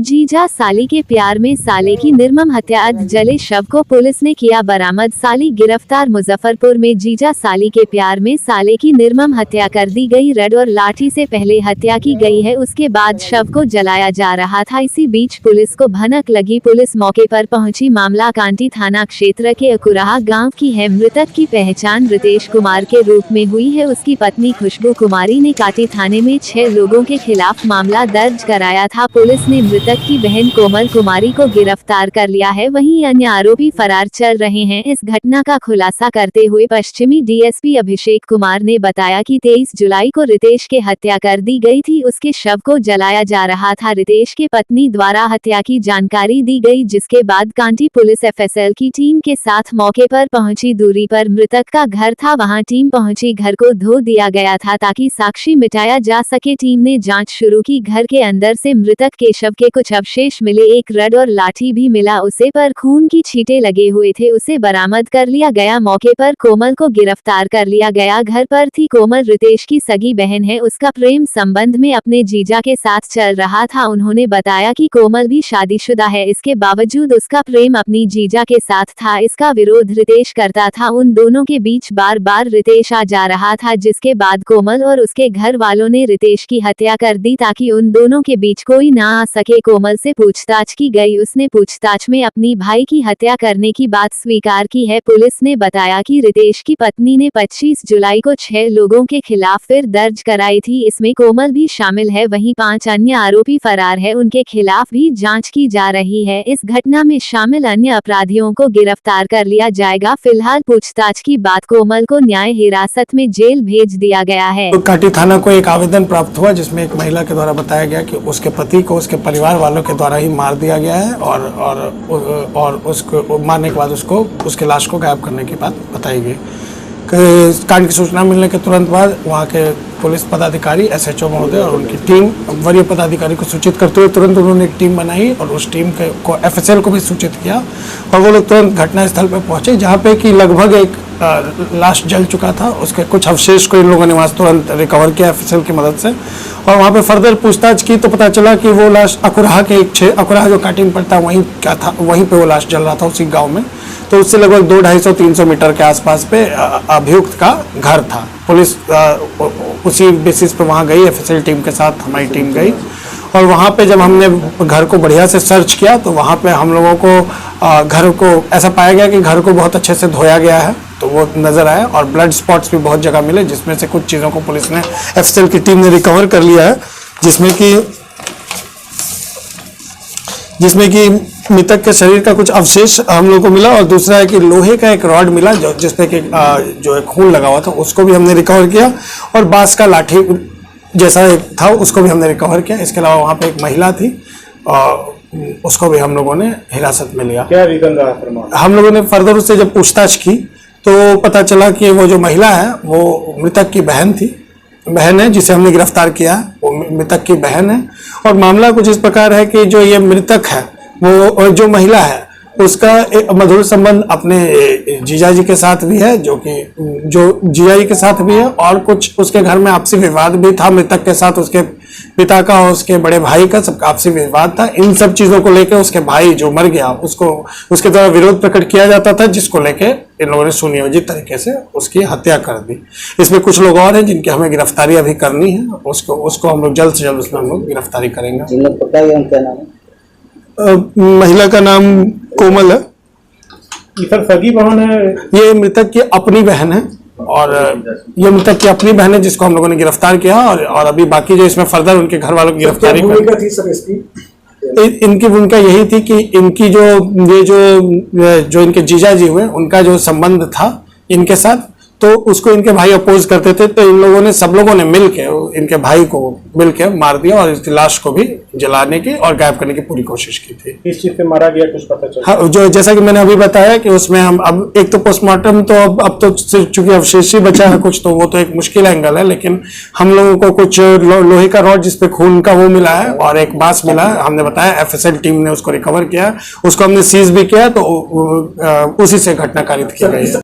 जीजा साली के प्यार में साले की निर्मम हत्या, जले शव को पुलिस ने किया बरामद। साली गिरफ्तार। मुजफ्फरपुर में जीजा साली के प्यार में साले की निर्मम हत्या कर दी गई। रड और लाठी से पहले हत्या की गई है, उसके बाद शव को जलाया जा रहा था। इसी बीच पुलिस को भनक लगी। पुलिस मौके पर पहुंची। मामला कांटी थाना क्षेत्र के अकुराहा गांव की है। मृतक की पहचान रितेश कुमार के रूप में हुई है। उसकी पत्नी खुशबू कुमारी ने कांटी थाने में 6 लोगों के खिलाफ मामला दर्ज कराया था। पुलिस ने मृतक की बहन कोमल कुमारी को गिरफ्तार कर लिया है, वहीं अन्य आरोपी फरार चल रहे हैं। इस घटना का खुलासा करते हुए पश्चिमी डीएसपी अभिषेक कुमार ने बताया कि 23 जुलाई को रितेश के हत्या कर दी गई थी। उसके शव को जलाया जा रहा था। रितेश के पत्नी द्वारा हत्या की जानकारी दी गई, जिसके बाद कांटी पुलिस एफएसएल की टीम के साथ मौके पर पहुंची। दूरी पर मृतक का घर था, वहां टीम पहुंची। घर को धो दिया गया था ताकि साक्षी मिटाया जा सके। टीम ने जांच शुरू की। घर के अंदर से मृतक के शव के कुछ अवशेष मिले। एक रड और लाठी भी मिला, उसे पर खून की छींटे लगे हुए थे। उसे बरामद कर लिया गया। मौके पर कोमल को गिरफ्तार कर लिया गया। घर पर थी कोमल रितेश की सगी बहन है। उसका प्रेम संबंध में अपने जीजा के साथ चल रहा था। उन्होंने बताया कि कोमल भी शादीशुदा है, इसके बावजूद उसका प्रेम अपनी जीजा के साथ था। इसका विरोध रितेश करता था। उन दोनों के बीच बार बार रितेश आ जा रहा था, जिसके बाद कोमल और उसके घर वालों ने रितेश की हत्या कर दी ताकि उन दोनों के बीच कोई ना आ सके। कोमल से पूछताछ की गई। उसने पूछताछ में अपनी भाई की हत्या करने की बात स्वीकार की है। पुलिस ने बताया कि रितेश की पत्नी ने 25 जुलाई को 6 लोगों के खिलाफ फिर दर्ज कराई थी। इसमें कोमल भी शामिल है। वहीं 5 अन्य आरोपी फरार है, उनके खिलाफ भी जांच की जा रही है। इस घटना में शामिल अन्य अपराधियों को गिरफ्तार कर लिया जाएगा। फिलहाल पूछताछ की बाद कोमल को न्याय हिरासत में जेल भेज दिया गया है। तो कांटी थाना को एक आवेदन प्राप्त हुआ, जिसमें एक महिला के द्वारा बताया गया कि उसके पति को उसके परिवार वालों के द्वारा ही मार दिया गया है और उसको मारने के बाद उसके लाश को गायब करने की बात बताई गई। कांड की सूचना मिलने के तुरंत बाद वहाँ के पुलिस पदाधिकारी एसएचओ महोदय और उनकी टीम वरीय पदाधिकारी को सूचित करते हुए तुरंत उन्होंने एक टीम बनाई और उस टीम को एफएसएल को भी सूचित किया और वो लोग तुरंत घटनास्थल पर पहुंचे, जहाँ पे कि लगभग एक लाश जल चुका था। उसके कुछ अवशेष को इन लोगों ने वहाँ तुरंत रिकवर किया एफएसएल की मदद से और वहाँ पे फर्दर पूछताछ की तो पता चला कि वो लाश अकुराहा के अकुराहा जो कांटी में पड़ता वहीं क्या था, वहीं पे वो लाश जल रहा था, उसी गाँव में। तो उससे लगभग 200-250-300 मीटर के आसपास पे अभियुक्त का घर था। पुलिस उसी बेसिस पे वहाँ गई, एफएसएल टीम के साथ हमारी टीम गई और वहाँ पे जब हमने घर को बढ़िया से सर्च किया तो वहाँ पे हम लोगों को घर को ऐसा पाया गया कि घर को बहुत अच्छे से धोया गया है, तो वो नज़र आया और ब्लड स्पॉट्स भी बहुत जगह मिले, जिसमें से कुछ चीज़ों को पुलिस ने एफएसएल की टीम ने रिकवर कर लिया है, जिसमें कि मृतक के शरीर का कुछ अवशेष हम लोग को मिला और दूसरा है कि लोहे का एक रॉड मिला जिसपे कि जो खून लगा हुआ था, उसको भी हमने रिकवर किया और बांस का लाठी जैसा था उसको भी हमने रिकवर किया। इसके अलावा वहाँ पे एक महिला थी और उसको भी हम लोगों ने हिरासत में लिया। क्या रीजन रहा? हम लोगों ने फर्दर उससे जब पूछताछ की तो पता चला कि वो जो महिला है वो मृतक की बहन है, जिसे हमने गिरफ्तार किया है, वो मृतक की बहन है। और मामला कुछ इस प्रकार है कि जो ये मृतक है वो जो महिला है उसका एक मधुर संबंध अपने जीजाजी के साथ भी है, जो जीजाजी के साथ भी है और कुछ उसके घर में आपसी विवाद भी था मृतक के साथ, उसके पिता का और उसके बड़े भाई का सब आपसी विवाद था। इन सब चीजों को लेकर उसके भाई जो मर गया उसके द्वारा विरोध प्रकट किया जाता था, जिसको लेके इन लोगों ने सुनियोजित तरीके से उसकी हत्या कर दी। इसमें कुछ लोग और हैं जिनकी हमें गिरफ्तारी अभी करनी है, उसको हम लोग जल्द से जल्द उसमें हम लोग गिरफ्तारी करेंगे। महिला का नाम कोमल है। सगी बहन है? ये मृतक की अपनी बहन है और ये मृतक की अपनी बहन है जिसको हम लोगों ने गिरफ्तार किया और अभी बाकी जो इसमें फर्दर उनके घर वालों की गिरफ्तारी इनकी भूमिका यही थी कि इनकी जो इनके जीजाजी हुए उनका जो संबंध था इनके साथ, तो उसको इनके भाई अपोज करते थे, तो इन लोगों ने सब लोगों ने मिलकर इनके भाई को मिलकर मार दिया और इसकी लाश को भी जलाने की और गायब करने की पूरी कोशिश की थी। इस चीज से मारा गया कुछ पता चला? हाँ, जो जैसा कि मैंने अभी बताया कि उसमें हम अब एक तो पोस्टमार्टम तो अब तो चूंकि अवशेष ही बचा है कुछ, तो वो तो एक मुश्किल एंगल है, लेकिन हम लोगों को कुछ लोहे का रॉड जिसपे खून का वो मिला है और एक बांस मिला है। हमने बताया एफएसएल टीम ने उसको रिकवर किया, उसको हमने सीज भी किया, तो उसी से घटना कारित की गई है।